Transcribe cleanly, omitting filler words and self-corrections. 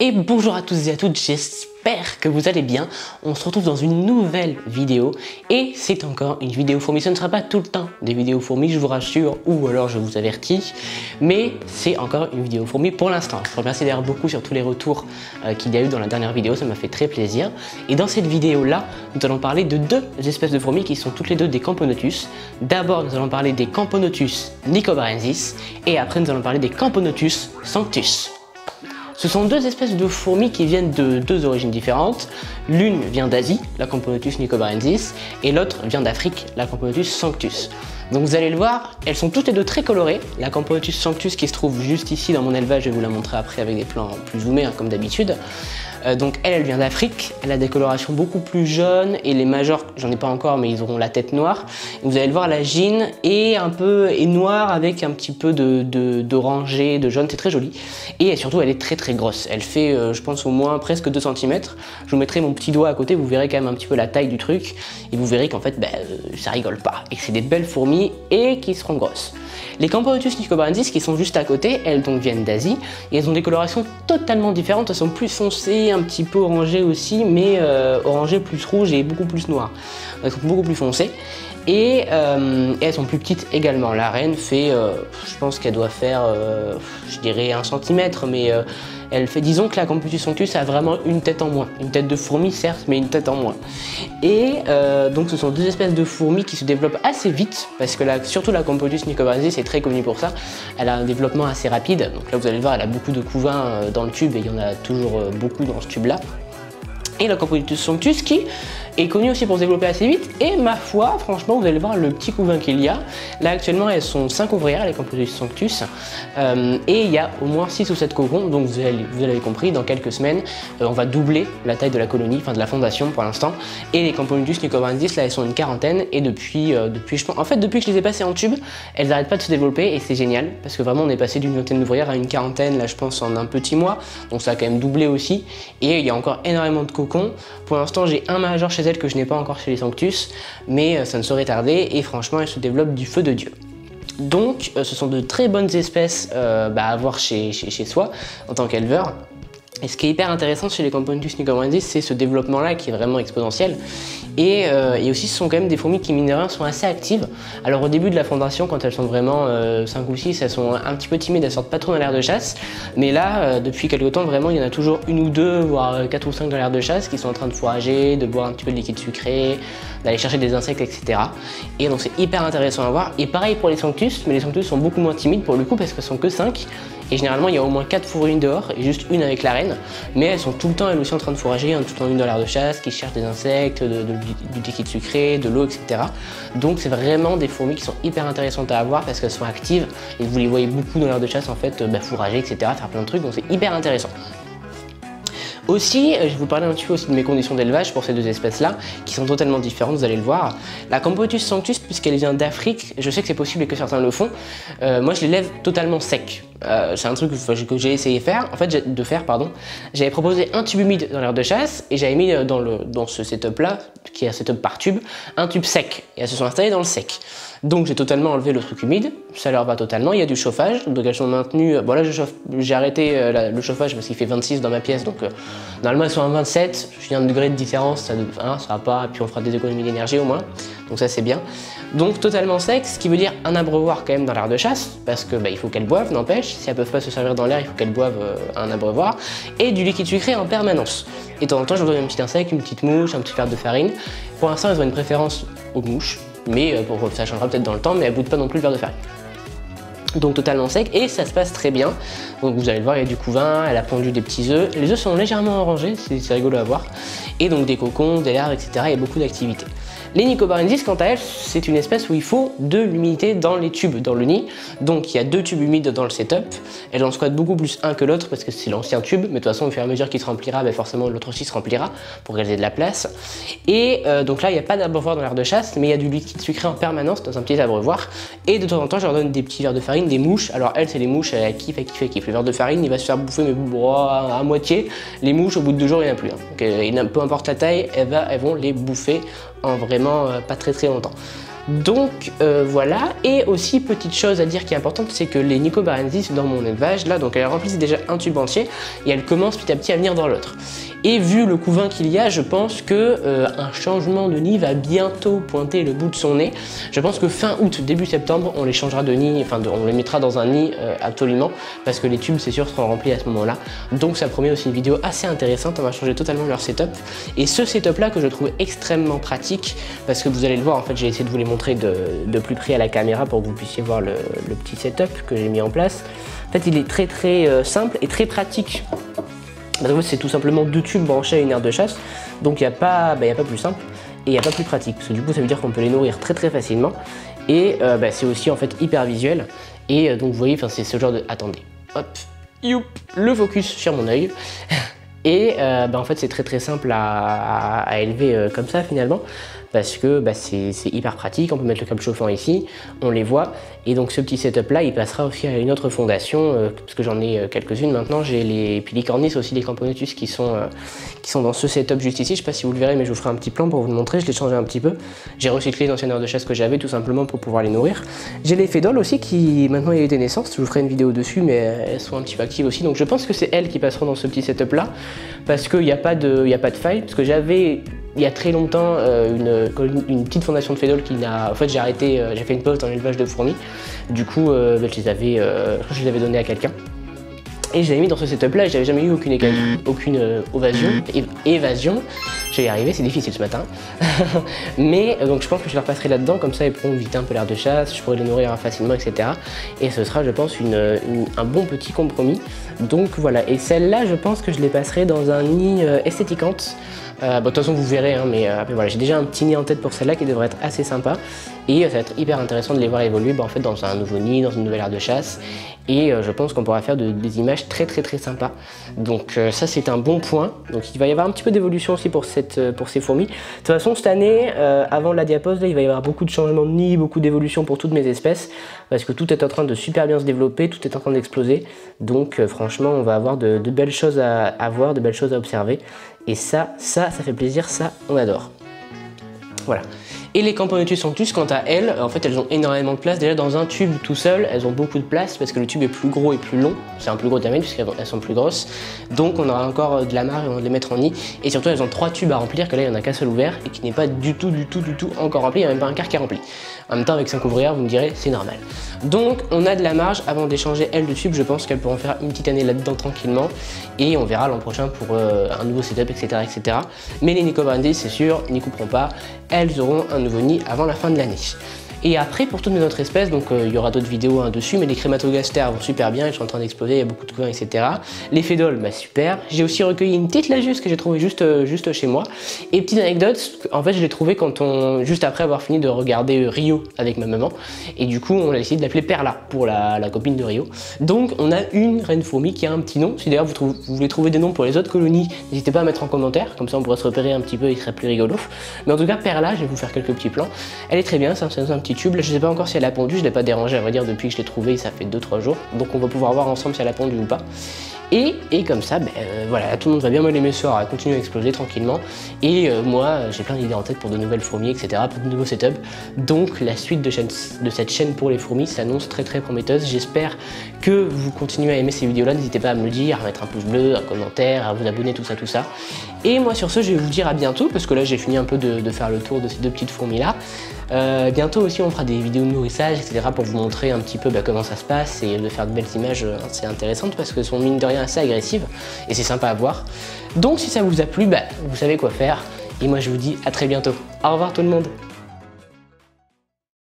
Et bonjour à tous et à toutes, j'espère que vous allez bien. On se retrouve dans une nouvelle vidéo et c'est encore une vidéo fourmi. Ce ne sera pas tout le temps des vidéos fourmis, je vous rassure, ou alors je vous avertis, mais c'est encore une vidéo fourmi pour l'instant. Je vous remercie d'ailleurs beaucoup sur tous les retours qu'il y a eu dans la dernière vidéo, ça m'a fait très plaisir. Et dans cette vidéo-là, nous allons parler de deux espèces de fourmis qui sont toutes les deux des Camponotus. D'abord, nous allons parler des Camponotus nicobarensis et après nous allons parler des Camponotus sanctus. Ce sont deux espèces de fourmis qui viennent de deux origines différentes. L'une vient d'Asie, la Camponotus nicobarensis, et l'autre vient d'Afrique, la Camponotus sanctus. Donc vous allez le voir, elles sont toutes les deux très colorées. La Camponotus sanctus qui se trouve juste ici dans mon élevage, je vais vous la montrer après avec des plans plus zoomés comme d'habitude. Donc elle vient d'Afrique, elle a des colorations beaucoup plus jaunes et les majors, j'en ai pas encore mais ils auront la tête noire. Et vous allez le voir, la gine est noire avec un petit peu d'orangé, de jaune, c'est très joli. Et surtout elle est très grosse, elle fait je pense au moins presque 2 cm. Je vous mettrai mon petit doigt à côté, vous verrez quand même un petit peu la taille du truc et vous verrez qu'en fait ça rigole pas et que c'est des belles fourmis et qui seront grosses. Les Camponotus nicobarensis qui sont juste à côté, elles donc viennent d'Asie et elles ont des colorations totalement différentes, elles sont plus foncées, un petit peu orangées aussi, mais orangé plus rouge et beaucoup plus noir. Elles sont beaucoup plus foncées et elles sont plus petites également. La reine fait, je pense qu'elle doit faire, je dirais 1 cm, mais elle fait, disons que la Camponotus sanctus a vraiment une tête en moins. Une tête de fourmi certes, mais une tête en moins. Et donc ce sont deux espèces de fourmis qui se développent assez vite, parce que surtout la Camponotus nicobarensis est très connue pour ça. Elle a un développement assez rapide, donc là vous allez le voir, elle a beaucoup de couvains dans le tube et il y en a toujours beaucoup dans ce tube là. Et la Camponotus sanctus qui est connue aussi pour se développer assez vite et ma foi, franchement, vous allez voir le petit couvain qu'il y a. Là actuellement elles sont 5 ouvrières, les Camponotus sanctus, et il y a au moins 6 ou 7 cocons, donc vous avez compris, dans quelques semaines on va doubler la taille de la colonie, enfin de la fondation pour l'instant. Et les Camponotus nicobarensis, là elles sont une quarantaine et depuis que je les ai passées en tube, elles n'arrêtent pas de se développer et c'est génial parce que vraiment on est passé d'une vingtaine d'ouvrières à une quarantaine, là je pense en un petit mois, donc ça a quand même doublé aussi et il y a encore énormément de cocons. Pour l'instant j'ai un major chez elle que je n'ai pas encore chez les sanctus, mais ça ne saurait tarder et franchement elle se développe du feu de Dieu. Donc ce sont de très bonnes espèces à avoir chez soi en tant qu'éleveur. Et ce qui est hyper intéressant chez les Camponotus nicobarensis, c'est ce développement là qui est vraiment exponentiel. Et aussi ce sont quand même des fourmis qui mine de rien sont assez actives. Alors au début de la fondation, quand elles sont vraiment 5 ou 6, elles sont un petit peu timides, elles sortent pas trop dans l'air de chasse. Mais là, depuis quelques temps, vraiment il y en a toujours une ou deux, voire 4 ou 5 dans l'air de chasse qui sont en train de fourrager, de boire un petit peu de liquide sucré, d'aller chercher des insectes, etc. Et donc c'est hyper intéressant à voir. Et pareil pour les sanctus, mais les sanctus sont beaucoup moins timides pour le coup parce qu'elles sont que 5. Et généralement il y a au moins 4 fourrures dehors et juste une avec la reine. Mais elles sont tout le temps elles aussi en train de fourrager, tout le temps une dans l'air de chasse, qui cherchent des insectes, du liquide sucré, de l'eau, etc. Donc c'est vraiment des fourmis qui sont hyper intéressantes à avoir parce qu'elles sont actives et vous les voyez beaucoup dans l'air de chasse en fait, fourrager, etc. faire plein de trucs, donc c'est hyper intéressant. Aussi, je vais vous parler un petit peu aussi de mes conditions d'élevage pour ces deux espèces-là, qui sont totalement différentes, vous allez le voir. La Camponotus sanctus, puisqu'elle vient d'Afrique, je sais que c'est possible et que certains le font, moi je l'élève totalement sec. C'est un truc que j'ai essayé de faire. J'avais proposé un tube humide dans l'air de chasse et j'avais mis dans ce setup-là, qui est un setup par tube, un tube sec. Et elles se sont installées dans le sec. Donc j'ai totalement enlevé le truc humide, ça leur va totalement, il y a du chauffage, donc elles sont maintenues, bon là j'ai arrêté le chauffage parce qu'il fait 26 dans ma pièce, donc normalement elles sont à 27, je dis 1 degré de différence, ça va pas, et puis on fera des économies d'énergie au moins, donc ça c'est bien. Donc totalement sec, ce qui veut dire un abreuvoir quand même dans l'air de chasse, parce que il faut qu'elles boivent, n'empêche, si elles peuvent pas se servir dans l'air, il faut qu'elles boivent un abreuvoir, et du liquide sucré en permanence. Et de temps en temps je leur donne un petit insecte, une petite mouche, un petit verre de farine. Pour l'instant elles ont une préférence aux mouches, mais ça changera peut-être dans le temps, mais elle ne goûte pas non plus le verre de farine. Donc totalement sec et ça se passe très bien. Donc vous allez le voir, il y a du couvain, elle a pondu des petits œufs. Les œufs sont légèrement orangés, c'est rigolo à voir. Et donc des cocons, des larves, etc. Il y a beaucoup d'activités. Les nicobarensis, quant à elles, c'est une espèce où il faut de l'humidité dans les tubes, dans le nid. Donc il y a 2 tubes humides dans le setup. Elles en squattent beaucoup plus un que l'autre parce que c'est l'ancien tube, mais de toute façon au fur et à mesure qu'il se remplira, forcément l'autre aussi se remplira pour qu'elles aient de la place. Et donc là il n'y a pas d'abreuvoir dans l'air de chasse, mais il y a du liquide sucré en permanence dans un petit abreuvoir. Et de temps en temps je leur donne des petits verres de farine, des mouches. Alors elles c'est les mouches, elles kiffent. Le verre de farine il va se faire bouffer mais à moitié. Les mouches au bout de 2 jours il n'y en a plus. Donc, peu importe la taille, elles vont les bouffer en vraiment pas très longtemps. Donc voilà, et aussi petite chose à dire qui est importante, c'est que les Nicobarensis dans mon élevage, là, donc elles remplissent déjà un tube entier et elles commencent petit à petit à venir dans l'autre. Et vu le couvain qu'il y a, je pense que un changement de nid va bientôt pointer le bout de son nez. Je pense que fin août, début septembre, on les changera de nid, enfin on les mettra dans un nid absolument, parce que les tubes c'est sûr seront remplis à ce moment-là. Donc ça promet aussi une vidéo assez intéressante, on va changer totalement leur setup. Et ce setup là que je trouve extrêmement pratique, parce que vous allez le voir, en fait j'ai essayé de vous les montrer de plus près à la caméra pour que vous puissiez voir le petit setup que j'ai mis en place. En fait il est très simple et très pratique. Parce que c'est tout simplement 2 tubes branchés à une aire de chasse, donc il n'y a pas plus simple et il n'y a pas plus pratique, parce que du coup ça veut dire qu'on peut les nourrir très facilement, et c'est aussi en fait hyper visuel, et donc vous voyez, c'est ce genre de... Attendez, hop, youp, le focus sur mon œil, et en fait c'est très simple à élever comme ça finalement, parce que c'est hyper pratique, on peut mettre le câble chauffant ici, on les voit, et donc ce petit setup là il passera aussi à une autre fondation, parce que j'en ai quelques-unes maintenant, j'ai les Pilicornis aussi, les Camponotus qui sont dans ce setup juste ici, je sais pas si vous le verrez mais je vous ferai un petit plan pour vous le montrer, je l'ai changé un petit peu, j'ai recyclé l'ancienne aire de chasse que j'avais tout simplement pour pouvoir les nourrir. J'ai les Fédoles aussi qui maintenant il y a eu des naissances, je vous ferai une vidéo dessus mais elles sont un petit peu actives aussi, donc je pense que c'est elles qui passeront dans ce petit setup là, parce qu'il n'y a pas de faille, parce que j'avais il y a très longtemps une petite fondation de Fédoles qui n'a... En fait j'ai arrêté, j'ai fait une pause dans l'élevage de fourmis, du coup je les avais donné à quelqu'un. Et je l'avais mis dans ce setup là et j'avais jamais eu aucune évasion. Je vais y arriver, c'est difficile ce matin. Mais donc je pense que je leur passerai là-dedans, comme ça ils pourront éviter un peu l'air de chasse, je pourrai les nourrir facilement, etc. Et ce sera, je pense, un bon petit compromis. Donc voilà, et celle-là, je pense que je les passerai dans un nid esthéticante. De toute façon vous verrez, hein, mais voilà, j'ai déjà un petit nid en tête pour celle-là qui devrait être assez sympa. Et ça va être hyper intéressant de les voir évoluer en fait, dans un nouveau nid, dans une nouvelle aire de chasse. Et je pense qu'on pourra faire des images très sympas. Donc ça c'est un bon point. Donc il va y avoir un petit peu d'évolution aussi pour ces fourmis. De toute façon cette année, avant la diapose, là, il va y avoir beaucoup de changements de nid, beaucoup d'évolution pour toutes mes espèces. Parce que tout est en train de super bien se développer, tout est en train d'exploser. Donc franchement on va avoir de belles choses à voir, de belles choses à observer. Et ça fait plaisir, ça on adore. Voilà. Et les Camponotus sanctus, quant à elles, en fait elles ont énormément de place. Déjà dans un tube tout seul, elles ont beaucoup de place parce que le tube est plus gros et plus long. C'est un plus gros diamètre puisqu'elles sont plus grosses. Donc on aura encore de la marge et on va les mettre en nid. Et surtout elles ont 3 tubes à remplir, que là il n'y en a qu'un seul ouvert et qui n'est pas du tout encore rempli. Il n'y a même pas un quart qui est rempli. En même temps avec 5 ouvrières, vous me direz, c'est normal. Donc on a de la marge avant d'échanger elles de tube. Je pense qu'elles pourront faire une petite année là-dedans tranquillement. Et on verra l'an prochain pour un nouveau setup, etc. Mais les Nicobarensis, c'est sûr, n'y couperont pas. Elles auront un nouveau nid avant la fin de l'année. Et après, pour toutes mes autres espèces, donc il y aura d'autres vidéos dessus, mais les Crématogastères vont super bien, ils sont en train d'exploser, il y a beaucoup de couvains, etc. Les Fédoles, super. J'ai aussi recueilli une petite Lagius que j'ai trouvée juste chez moi. Et petite anecdote, en fait, je l'ai trouvée juste après avoir fini de regarder Rio avec ma maman. Et du coup, on a décidé de l'appeler Perla, pour la copine de Rio. Donc, on a une reine fourmi qui a un petit nom. Si d'ailleurs vous voulez trouver des noms pour les autres colonies, n'hésitez pas à mettre en commentaire, comme ça on pourrait se repérer un petit peu, il serait plus rigolo. Mais en tout cas, Perla, je vais vous faire quelques petits plans. Elle est très bien, c'est un petit tube. Là, je sais pas encore si elle a pondu, je l'ai pas dérangé à vrai dire depuis que je l'ai trouvé, ça fait 2-3 jours. Donc on va pouvoir voir ensemble si elle a pondu ou pas. Et comme ça, voilà, tout le monde va bien me l'aimer ce soir, à continuer à exploser tranquillement. Et moi, j'ai plein d'idées en tête pour de nouvelles fourmis, etc., pour de nouveaux setups. Donc la suite de cette chaîne pour les fourmis s'annonce très prometteuse. J'espère que vous continuez à aimer ces vidéos-là. N'hésitez pas à me le dire, à mettre un pouce bleu, un commentaire, à vous abonner, tout ça. Et moi sur ce, je vais vous dire à bientôt, parce que là j'ai fini un peu de faire le tour de ces 2 petites fourmis-là. Bientôt aussi on fera des vidéos de nourrissage, etc. pour vous montrer un petit peu comment ça se passe et de faire de belles images assez intéressantes parce que sont mine de rien assez agressives et c'est sympa à voir. Donc si ça vous a plu, vous savez quoi faire et moi je vous dis à très bientôt. Au revoir tout le monde.